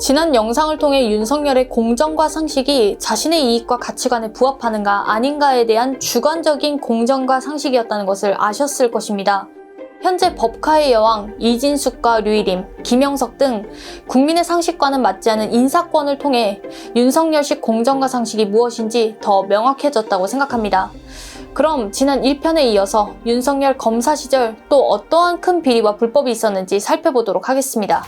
지난 영상을 통해 윤석열의 공정과 상식이 자신의 이익과 가치관에 부합하는가 아닌가에 대한 주관적인 공정과 상식이었다는 것을 아셨을 것입니다. 현재 법카의 여왕 이진숙과 류일임, 김영석 등 국민의 상식과는 맞지 않은 인사권을 통해 윤석열식 공정과 상식이 무엇인지 더 명확해졌다고 생각합니다. 그럼 지난 1편에 이어서 윤석열 검사 시절 또 어떠한 큰 비리와 불법이 있었는지 살펴보도록 하겠습니다.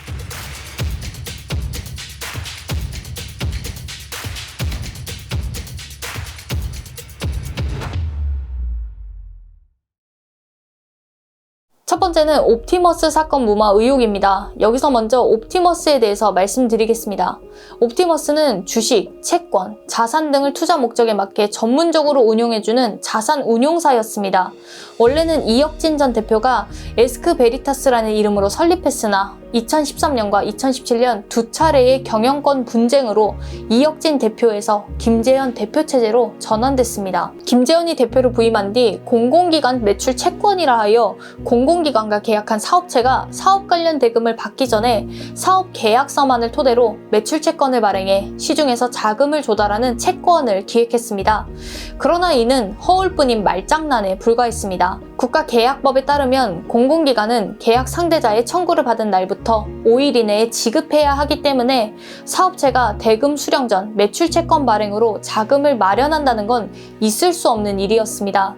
첫 번째는 옵티머스 사건 무마 의혹입니다. 여기서 먼저 옵티머스에 대해서 말씀드리겠습니다. 옵티머스는 주식, 채권, 자산 등을 투자 목적에 맞게 전문적으로 운용해주는 자산 운용사였습니다. 원래는 이혁진 전 대표가 에스크베리타스라는 이름으로 설립했으나 2013년과 2017년 두 차례의 경영권 분쟁으로 이혁진 대표에서 김재현 대표 체제로 전환됐습니다. 김재현이 대표로 부임한 뒤 공공기관 매출 채권이라 하여 공공기관과 계약한 사업체가 사업 관련 대금을 받기 전에 사업 계약서만을 토대로 매출 채권을 발행해 시중에서 자금을 조달하는 채권을 기획했습니다. 그러나 이는 허울뿐인 말장난에 불과했습니다. 국가계약법에 따르면 공공기관은 계약 상대자의 청구를 받은 날부터 5일 이내에 지급해야 하기 때문에 사업체가 대금 수령 전 매출 채권 발행으로 자금을 마련한다는 건 있을 수 없는 일이었습니다.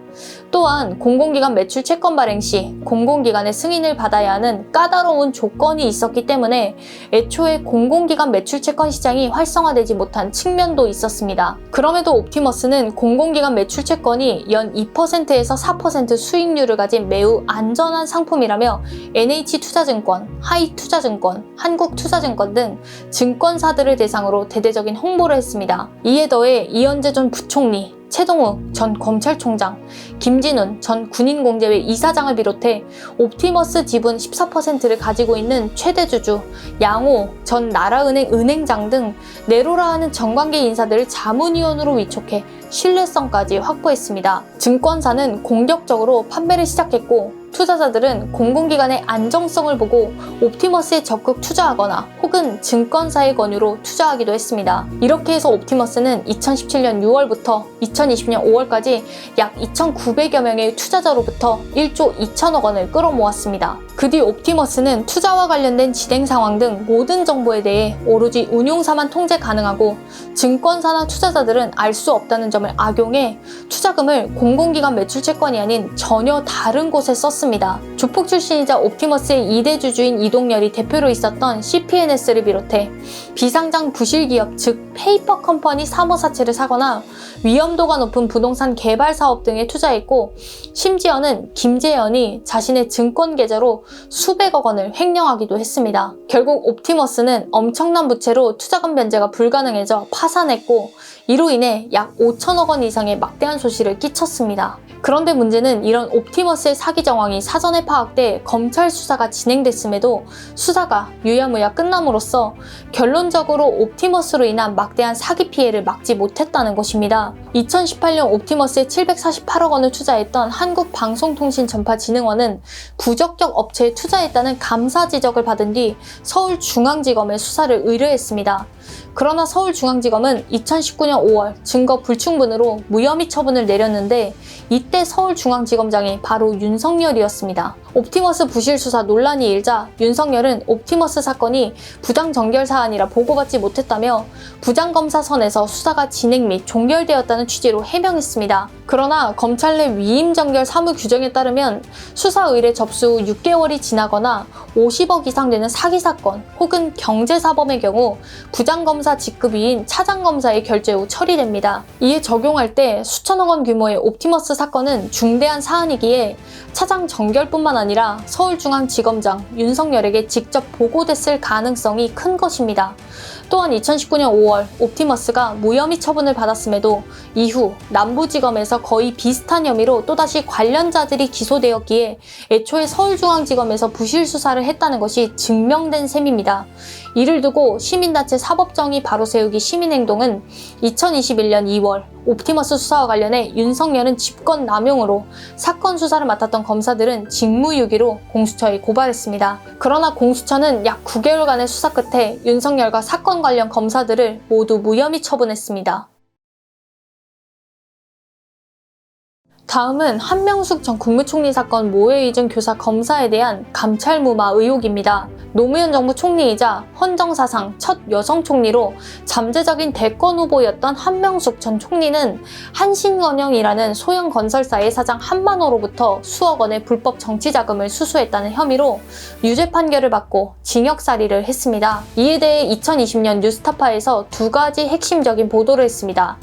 또한 공공기관 매출 채권 발행 시 공공기관의 승인을 받아야 하는 까다로운 조건이 있었기 때문에 애초에 공공기관 매출 채권 시장이 활성화되지 못한 측면도 있었습니다. 그럼에도 옵티머스는 공공기관 매출 채권이 연 2%에서 4% 수익률을 가진 매우 안전한 상품이라며 NH투자증권, 하이투자증권, 한국투자증권 등 증권사들을 대상으로 대대적인 홍보를 했습니다. 이에 더해 이현재 전 부총리, 최동욱 전 검찰총장, 김진훈 전 군인공제회 이사장을 비롯해 옵티머스 지분 14%를 가지고 있는 최대 주주 양호 전 나라은행 은행장 등 내로라 하는 정관계 인사들을 자문위원으로 위촉해 신뢰성까지 확보했습니다. 증권사는 공격적으로 판매를 시작했고 투자자들은 공공기관의 안정성을 보고 옵티머스에 적극 투자하거나 혹은 증권사의 권유로 투자하기도 했습니다. 이렇게 해서 옵티머스는 2017년 6월부터 2020년 5월까지 약 2,900여 명의 투자자로부터 1조 2천억 원을 끌어모았습니다. 그 뒤 옵티머스는 투자와 관련된 진행 상황 등 모든 정보에 대해 오로지 운용사만 통제 가능하고 증권사나 투자자들은 알 수 없다는 점을 악용해 투자금을 공공기관 매출채권이 아닌 전혀 다른 곳에 썼습니다. 조폭 출신이자 옵티머스의 2대 주주인 이동열이 대표로 있었던 CPNS를 비롯해 비상장 부실기업 즉 페이퍼 컴퍼니 사모사채를 사거나 위험도가 높은 부동산 개발 사업 등에 투자했고 심지어는 김재현이 자신의 증권 계좌로 수백억 원을 횡령하기도 했습니다. 결국 옵티머스는 엄청난 부채로 투자금 변제가 불가능해져 파산했고 이로 인해 약 5천억 원 이상의 막대한 손실을 끼쳤습니다. 그런데 문제는 이런 옵티머스의 사기 정황이 사전에 파악돼 검찰 수사가 진행됐음에도 수사가 유야무야 끝남으로써 결론적으로 옵티머스로 인한 막대한 사기 피해를 막지 못했다는 것입니다. 2018년 옵티머스에 748억 원을 투자했던 한국방송통신전파진흥원은 부적격 업체에 투자했다는 감사 지적을 받은 뒤 서울중앙지검에 수사를 의뢰했습니다. 그러나 서울중앙지검은 2019년 5월 증거 불충분으로 무혐의 처분을 내렸는데 이때 서울중앙지검장이 바로 윤석열이었습니다. 옵티머스 부실 수사 논란이 일자 윤석열은 옵티머스 사건이 부당정결 사안이라 보고받지 못했다며 부장검사선에서 수사가 진행 및 종결되었다는 취지로 해명했습니다. 그러나 검찰 내 위임정결 사무 규정에 따르면 수사 의뢰 접수 후 6개월이 지나거나 50억 이상 되는 사기 사건 혹은 경제사범의 경우 부장검사 직급위인 차장검사의 결재 후 처리됩니다. 이에 적용할 때 수천억 원 규모의 옵티머스 사건은 중대한 사안이기에 차장 정결뿐만 아니라 서울중앙지검장 윤석열에게 직접 보고됐을 가능성이 큰 것입니다. 또한 2019년 5월 옵티머스가 무혐의 처분을 받았음에도 이후 남부지검에서 대해서 거의 비슷한 혐의로 또다시 관련자들이 기소되었기에 애초에 서울중앙지검에서 부실 수사를 했다는 것이 증명된 셈입니다. 이를 두고 시민단체 사법정의 바로세우기 시민행동은 2021년 2월 옵티머스 수사와 관련해 윤석열은 직권남용으로 사건 수사를 맡았던 검사들은 직무유기로 공수처에 고발했습니다. 그러나 공수처는 약 9개월간의 수사 끝에 윤석열과 사건 관련 검사들을 모두 무혐의 처분했습니다. 다음은 한명숙 전 국무총리 사건 모해위증 교사 검사에 대한 감찰 무마 의혹입니다. 노무현 정부 총리이자 헌정사상 첫 여성 총리로 잠재적인 대권 후보였던 한명숙 전 총리는 한신건영이라는 소형 건설사의 사장 한만호로부터 수억 원의 불법 정치자금을 수수했다는 혐의로 유죄 판결을 받고 징역살이를 했습니다. 이에 대해 2020년 뉴스타파에서 두 가지 핵심적인 보도를 했습니다.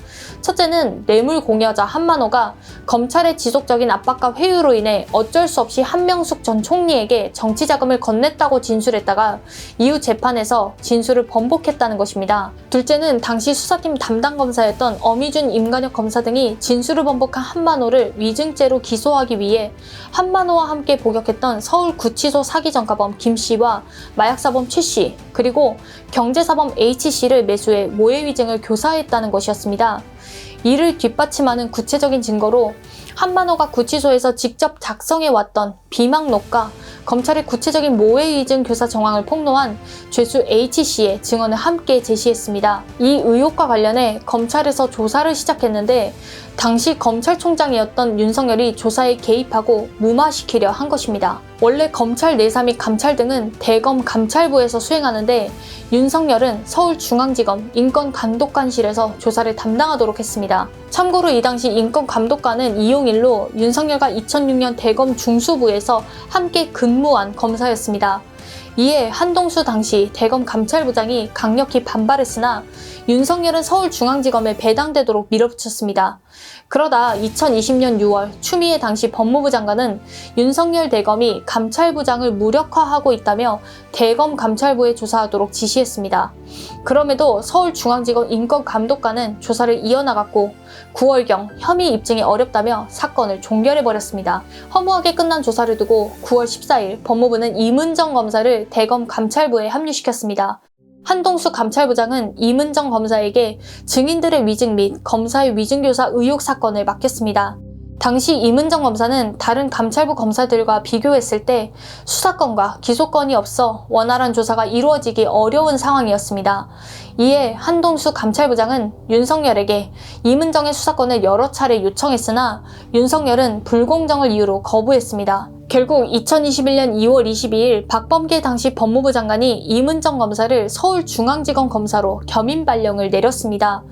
첫째는 뇌물 공여자 한만호가 검찰의 지속적인 압박과 회유로 인해 어쩔 수 없이 한명숙 전 총리에게 정치자금을 건넸다고 진술했다가 이후 재판에서 진술을 번복했다는 것입니다. 둘째는 당시 수사팀 담당 검사였던 엄희준, 임관혁 검사 등이 진술을 번복한 한만호를 위증죄로 기소하기 위해 한만호와 함께 복역했던 서울구치소 사기전과범 김씨와 마약사범 최씨, 그리고 경제사범 H씨를 매수해 모해위증을 교사했다는 것이었습니다. 이를 뒷받침하는 구체적인 증거로 한만호가 구치소에서 직접 작성해왔던 비망록과 검찰의 구체적인 모해위증 교사 정황을 폭로한 죄수 H씨의 증언을 함께 제시했습니다. 이 의혹과 관련해 검찰에서 조사를 시작했는데 당시 검찰총장이었던 윤석열이 조사에 개입하고 무마시키려 한 것입니다. 원래 검찰 내사 및 감찰 등은 대검 감찰부에서 수행하는데 윤석열은 서울중앙지검 인권감독관실에서 조사를 담당하도록 했습니다. 참고로 이 당시 인권감독관은 이용일로 윤석열과 2006년 대검 중수부에서 함께 근무한 검사였습니다. 이에 한동수 당시 대검 감찰부장이 강력히 반발했으나 윤석열은 서울중앙지검에 배당되도록 밀어붙였습니다. 그러다 2020년 6월 추미애 당시 법무부 장관은 윤석열 대검이 감찰부장을 무력화하고 있다며 대검 감찰부에 조사하도록 지시했습니다. 그럼에도 서울중앙지검 인권감독관은 조사를 이어나갔고 9월경 혐의 입증이 어렵다며 사건을 종결해버렸습니다. 허무하게 끝난 조사를 두고 9월 14일 법무부는 이문정 검사를 대검 감찰부에 합류시켰습니다. 한동수 감찰부장은 이문정 검사에게 증인들의 위증 및 검사의 위증교사 의혹 사건을 맡겼습니다. 당시 이문정 검사는 다른 감찰부 검사들과 비교했을 때 수사권과 기소권이 없어 원활한 조사가 이루어지기 어려운 상황이었습니다. 이에 한동수 감찰부장은 윤석열에게 이문정의 수사권을 여러 차례 요청했으나 윤석열은 불공정을 이유로 거부했습니다. 결국 2021년 2월 22일 박범계 당시 법무부 장관이 이문정 검사를 서울중앙지검 검사로 겸임 발령을 내렸습니다.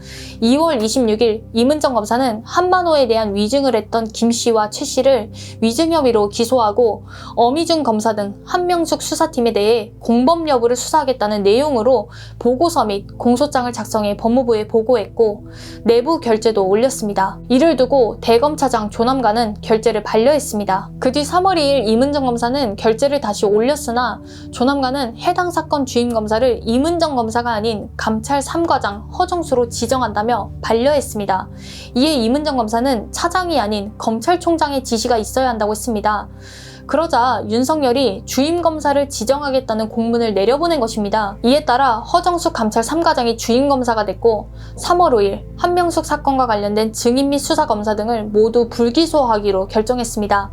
2월 26일 이문정 검사는 한만호에 대한 위증을 했던 김씨와 최씨를 위증 혐의로 기소하고 엄희준 검사 등 한명숙 수사팀에 대해 공범 여부를 수사하겠다는 내용으로 보고서 및 공소장을 작성해 법무부에 보고했고 내부 결재도 올렸습니다. 이를 두고 대검차장 조남관은 결재를 반려했습니다. 그 뒤 3월 2일 이문정 검사는 결재를 다시 올렸으나 조남관은 해당 사건 주임 검사를 이문정 검사가 아닌 감찰 3과장 허정수로 지정한다며 반려했습니다. 이에 이문정 검사는 차장이 아닌 검찰총장의 지시가 있어야 한다고 했습니다. 그러자 윤석열이 주임검사를 지정하겠다는 공문을 내려보낸 것입니다. 이에 따라 허정수 감찰 3과장이 주임검사가 됐고 3월 5일 한명숙 사건과 관련된 증인 및 수사검사 등을 모두 불기소하기로 결정했습니다.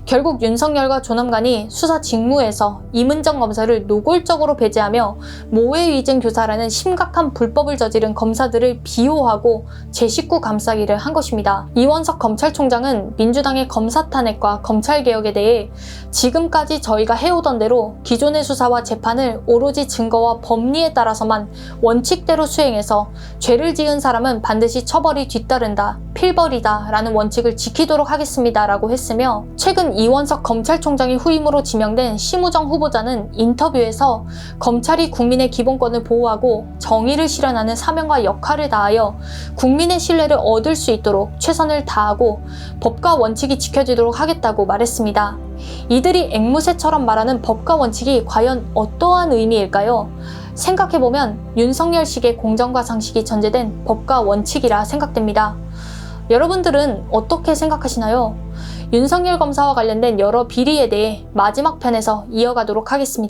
결국 윤석열과 조남관이 수사 직무에서 이문정 검사를 노골적으로 배제하며 모해위증 교사라는 심각한 불법을 저지른 검사들을 비호하고 제19 감싸기를 한 것입니다. 이원석 검찰총장은 민주당의 검사 탄핵과 검찰개혁에 대해 지금까지 저희가 해오던 대로 기존의 수사와 재판을 오로지 증거와 법리에 따라서만 원칙대로 수행해서 죄를 지은 사람은 반드시 처벌이 뒤따른다, 필벌이다 라는 원칙을 지키도록 하겠습니다 라고 했으며 최근 이원석 검찰총장이 후임으로 지명된 심우정 후보자는 인터뷰에서 검찰이 국민의 기본권을 보호하고 정의를 실현하는 사명과 역할을 다하여 국민의 신뢰를 얻을 수 있도록 최선을 다하고 법과 원칙이 지켜지도록 하겠다고 말했습니다. 이들이 앵무새처럼 말하는 법과 원칙이 과연 어떠한 의미일까요? 생각해보면 윤석열식의 공정과 상식이 전제된 법과 원칙이라 생각됩니다. 여러분들은 어떻게 생각하시나요? 윤석열 검사와 관련된 여러 비리에 대해 마지막 편에서 이어가도록 하겠습니다.